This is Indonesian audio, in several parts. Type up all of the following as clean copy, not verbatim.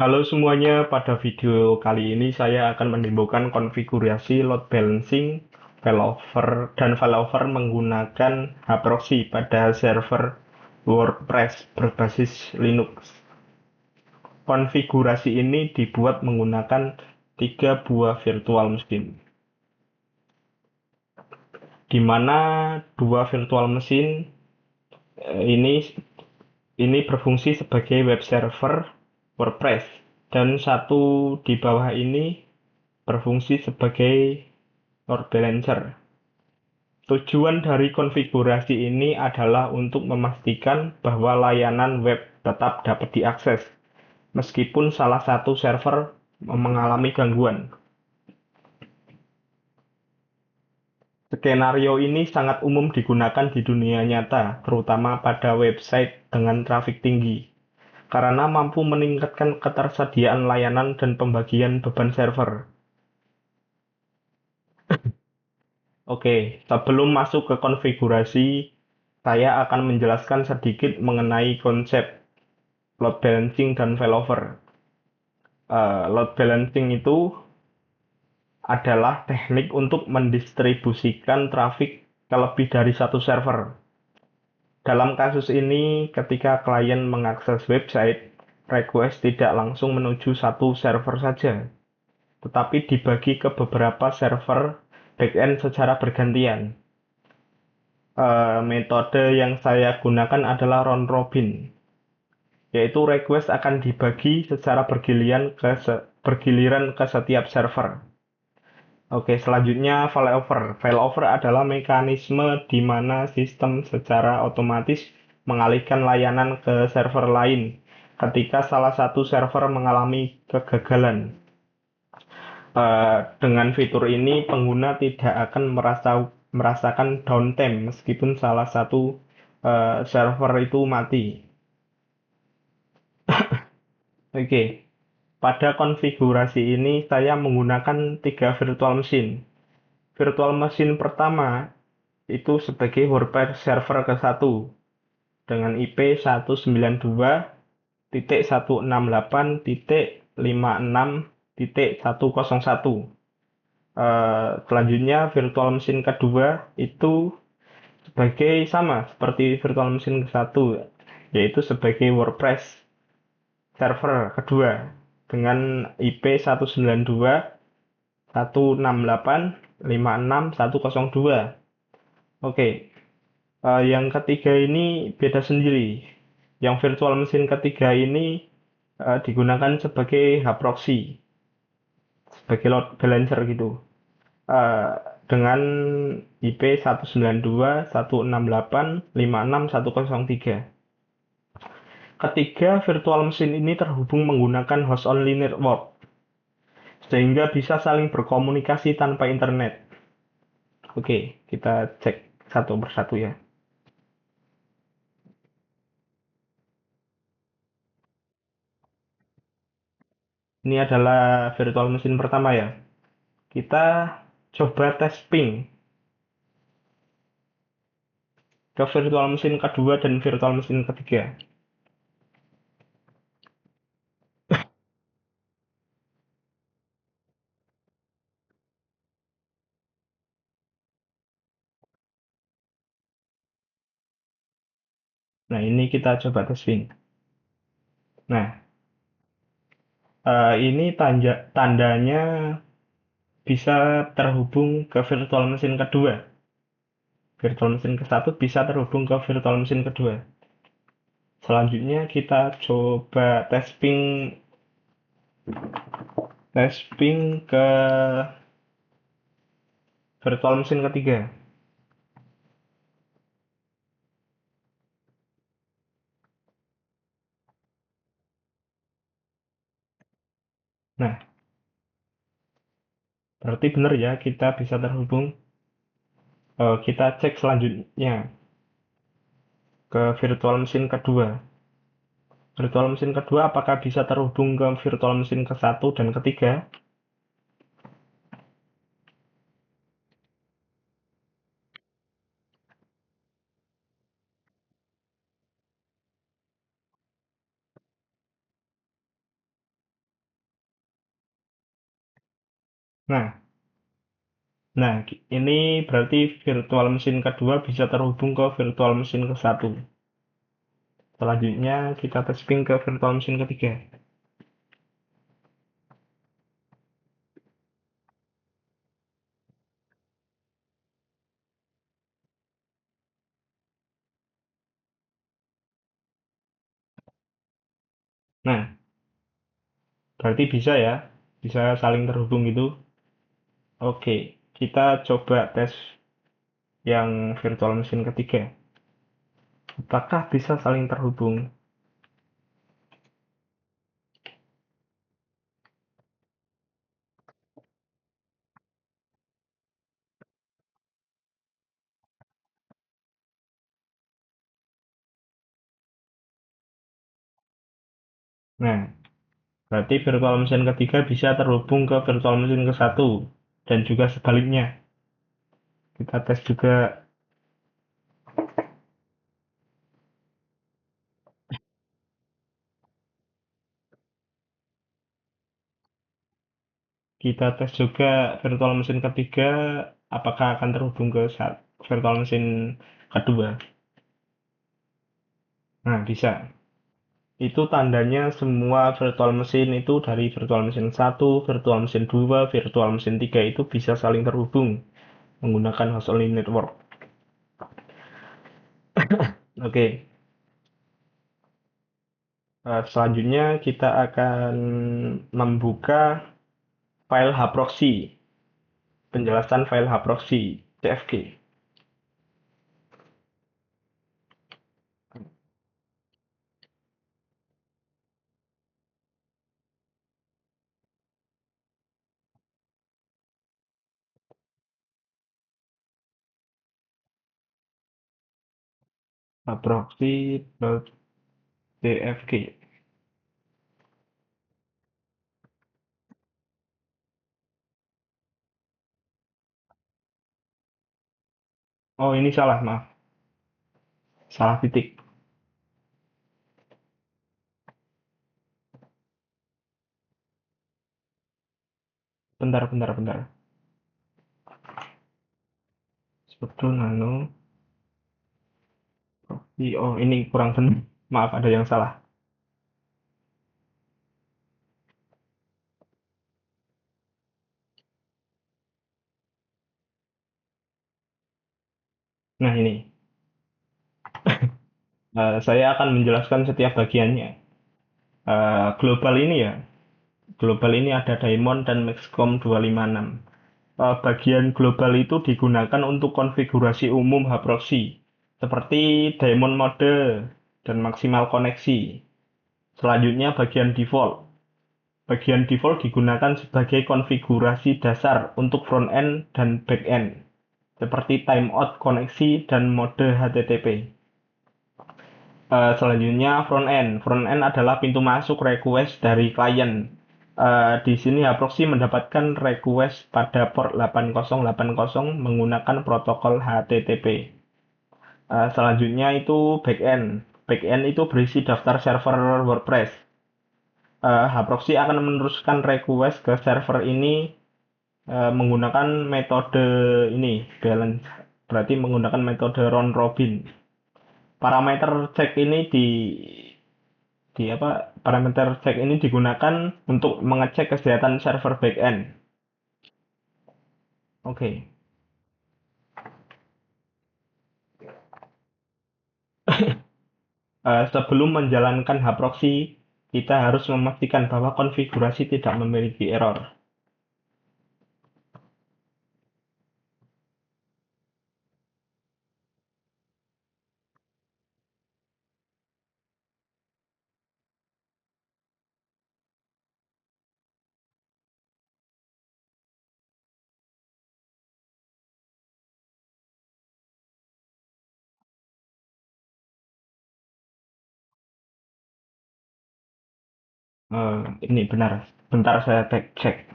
Halo semuanya, pada video kali ini saya akan mendembokan konfigurasi load balancing failover dan failover menggunakan hproxy pada server WordPress berbasis Linux. Konfigurasi ini dibuat menggunakan 3 buah virtual machine, di mana 2 virtual machine ini berfungsi sebagai web server WordPress dan satu di bawah ini berfungsi sebagai load balancer. Tujuan dari konfigurasi ini adalah untuk memastikan bahwa layanan web tetap dapat diakses, meskipun salah satu server mengalami gangguan. Skenario ini sangat umum digunakan di dunia nyata, terutama pada website dengan trafik tinggi, karena mampu meningkatkan ketersediaan layanan dan pembagian beban server. Oke, sebelum masuk ke konfigurasi, saya akan menjelaskan sedikit mengenai konsep load balancing dan failover. Load balancing itu adalah teknik untuk mendistribusikan trafik ke lebih dari satu server. Dalam kasus ini, ketika klien mengakses website, request tidak langsung menuju satu server saja, tetapi dibagi ke beberapa server backend secara bergantian. Metode yang saya gunakan adalah round robin, yaitu request akan dibagi secara bergiliran ke setiap server. Oke, selanjutnya failover. Failover adalah mekanisme di mana sistem secara otomatis mengalihkan layanan ke server lain ketika salah satu server mengalami kegagalan. Dengan fitur ini, pengguna tidak akan merasakan downtime meskipun salah satu server itu mati. Oke, pada konfigurasi ini saya menggunakan 3 virtual machine. Virtual machine pertama itu sebagai WordPress server ke-1 dengan IP 192.168.56.101. Selanjutnya virtual machine kedua itu sebagai sama seperti virtual machine ke-1, yaitu sebagai WordPress server kedua dengan IP 192.168.56.102. Oke, yang ketiga ini beda sendiri. Yang virtual machine ketiga ini digunakan sebagai hub proxy, sebagai load balancer gitu. Eh, dengan IP 192.168.56.103. Ketiga virtual machine ini terhubung menggunakan host only network, sehingga bisa saling berkomunikasi tanpa internet. Oke, kita cek satu persatu ya. Ini adalah virtual machine pertama ya. Kita coba tes ping ke virtual machine kedua dan virtual machine ketiga. Nah, ini kita coba tes ping. Nah, ini tandanya bisa terhubung ke virtual machine kedua. Virtual machine ke-1 bisa terhubung ke virtual machine kedua. Selanjutnya kita coba tes ping ke virtual machine ketiga. Nah, berarti benar ya kita bisa terhubung. Kita cek selanjutnya ke virtual machine kedua. Virtual machine kedua apakah bisa terhubung ke virtual machine ke-1 dan ketiga? Nah, nah, ini berarti virtual mesin kedua bisa terhubung ke virtual mesin ke satu. Selanjutnya kita tes ping ke virtual mesin ketiga. Nah, berarti bisa ya, bisa saling terhubung gitu. Oke, kita coba tes yang virtual mesin ketiga. Apakah bisa saling terhubung? Nah, berarti virtual mesin ketiga bisa terhubung ke virtual mesin ke satu dan juga sebaliknya. Kita tes juga, kita tes juga virtual mesin ketiga apakah akan terhubung ke virtual mesin kedua. Nah, bisa. Itu tandanya semua virtual mesin itu dari virtual mesin satu, virtual mesin 2, virtual mesin 3 itu bisa saling terhubung menggunakan host only network. Oke, selanjutnya kita akan membuka file hproxy, penjelasan file hproxy CFG. hproxy.cfg. Oh, ini salah, maaf. Salah titik. Bentar, bentar, bentar. Sudo nano. Oh, ini kurang benar. Maaf, ada yang salah. Nah, ini. Saya akan menjelaskan setiap bagiannya. Global ini ya. Global ini ada Diamond dan Maxcom 256. Bagian global itu digunakan untuk konfigurasi umum hproxy, seperti Diamond mode dan maksimal koneksi. Selanjutnya bagian default. Bagian default digunakan sebagai konfigurasi dasar untuk front end dan back end, seperti timeout koneksi dan mode HTTP. Selanjutnya front end. Front end adalah pintu masuk request dari klien. Di sini Haproxy mendapatkan request pada port 8080 menggunakan protokol HTTP. Selanjutnya itu backend. Backend itu berisi daftar server WordPress. Haproxy akan meneruskan request ke server ini menggunakan metode ini balance. Berarti menggunakan metode round robin. Parameter cek ini di apa parameter cek ini digunakan untuk mengecek kesehatan server backend. Oke. Sebelum menjalankan hproxy, kita harus memastikan bahwa konfigurasi tidak memiliki error. Ini benar. Bentar saya cek.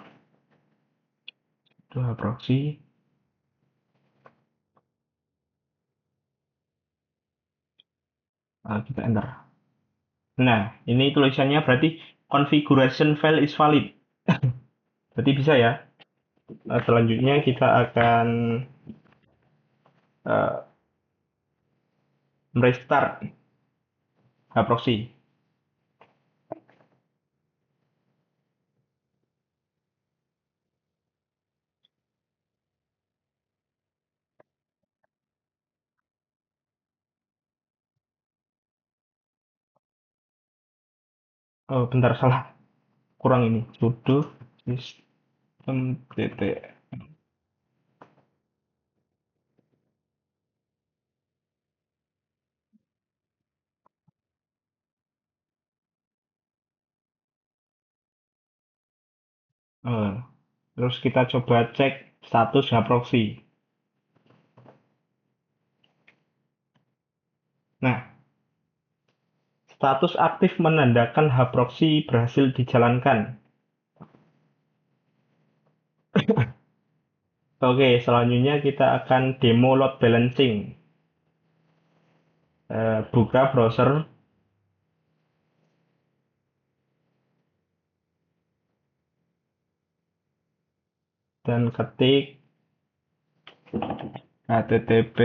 Itu hproxy. Kita enter. Nah, ini tulisannya berarti configuration file is valid. Berarti bisa ya. Selanjutnya kita akan uh, merestart Hproxy. Oh, bentar salah, kurang ini. Sudo system dt. Oh, terus kita coba cek status Hproxy. Nah, status aktif menandakan Hproxy berhasil dijalankan. Oke, selanjutnya kita akan demo load balancing. Buka browser dan ketik http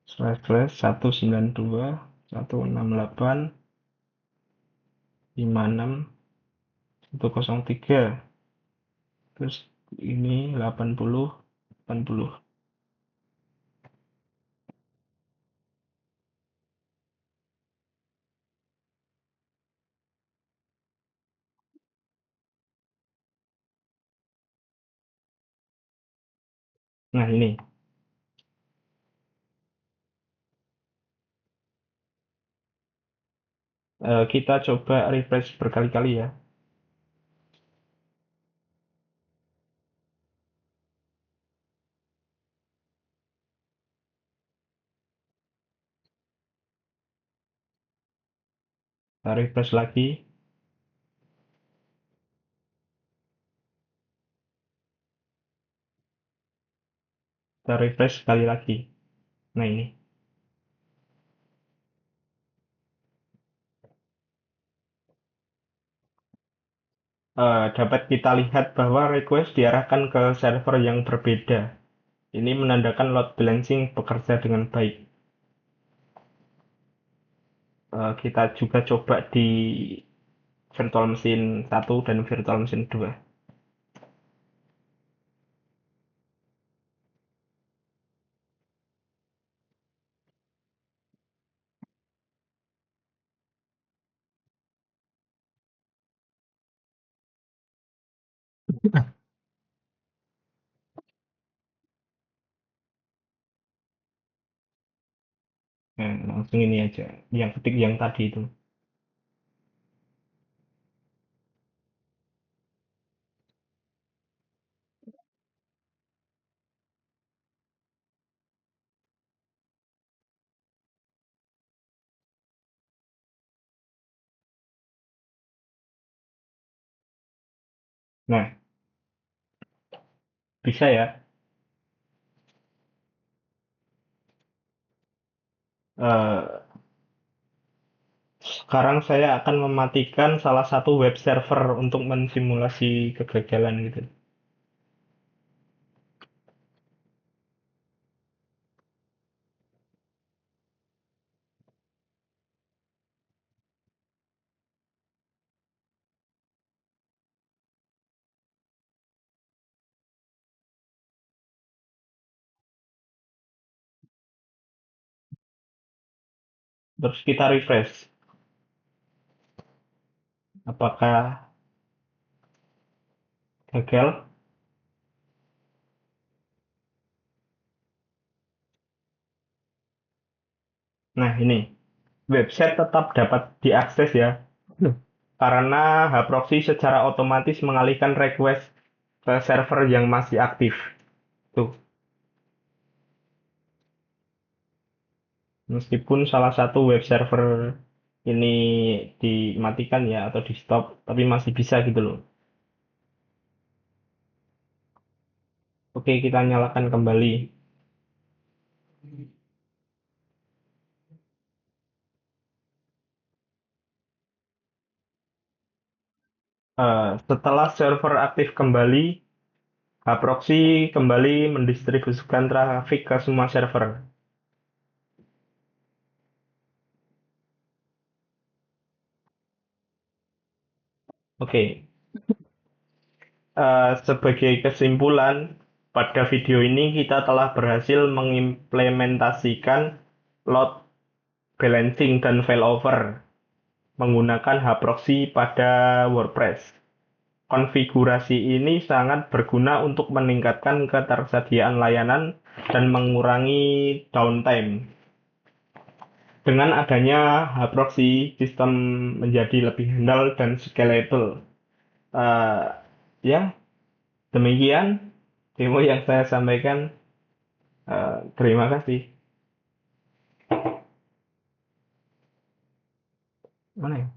192.168.56.103 terus ini 80. Nah, ini kita coba refresh berkali-kali ya. Kita refresh lagi. Kita refresh sekali lagi. Nah, ini. Dapat kita lihat bahwa request diarahkan ke server yang berbeda. Ini menandakan load balancing bekerja dengan baik. Kita juga coba di virtual machine 1 dan virtual machine 2. Nah, langsung ini aja. Yang ketik yang tadi itu. Nah, bisa ya. Eh, Sekarang saya akan mematikan salah satu web server untuk mensimulasi kegagalan gitu. Terus kita refresh. Apakah gagal? Nah, ini. Website tetap dapat diakses ya. Karena Hproxy secara otomatis mengalihkan request ke server yang masih aktif. Tuh, meskipun salah satu web server ini dimatikan ya atau di stop, tapi masih bisa gitu loh. Oke, kita nyalakan kembali. Setelah server aktif kembali, Hproxy kembali mendistribusikan trafik ke semua server. Oke, sebagai kesimpulan, pada video ini kita telah berhasil mengimplementasikan load balancing dan failover menggunakan Hproxy pada WordPress. Konfigurasi ini sangat berguna untuk meningkatkan ketersediaan layanan dan mengurangi downtime. Dengan adanya Hproxy, sistem menjadi lebih handal dan scalable. Eh, ya, demikian demo yang saya sampaikan. Terima kasih. Mana ya?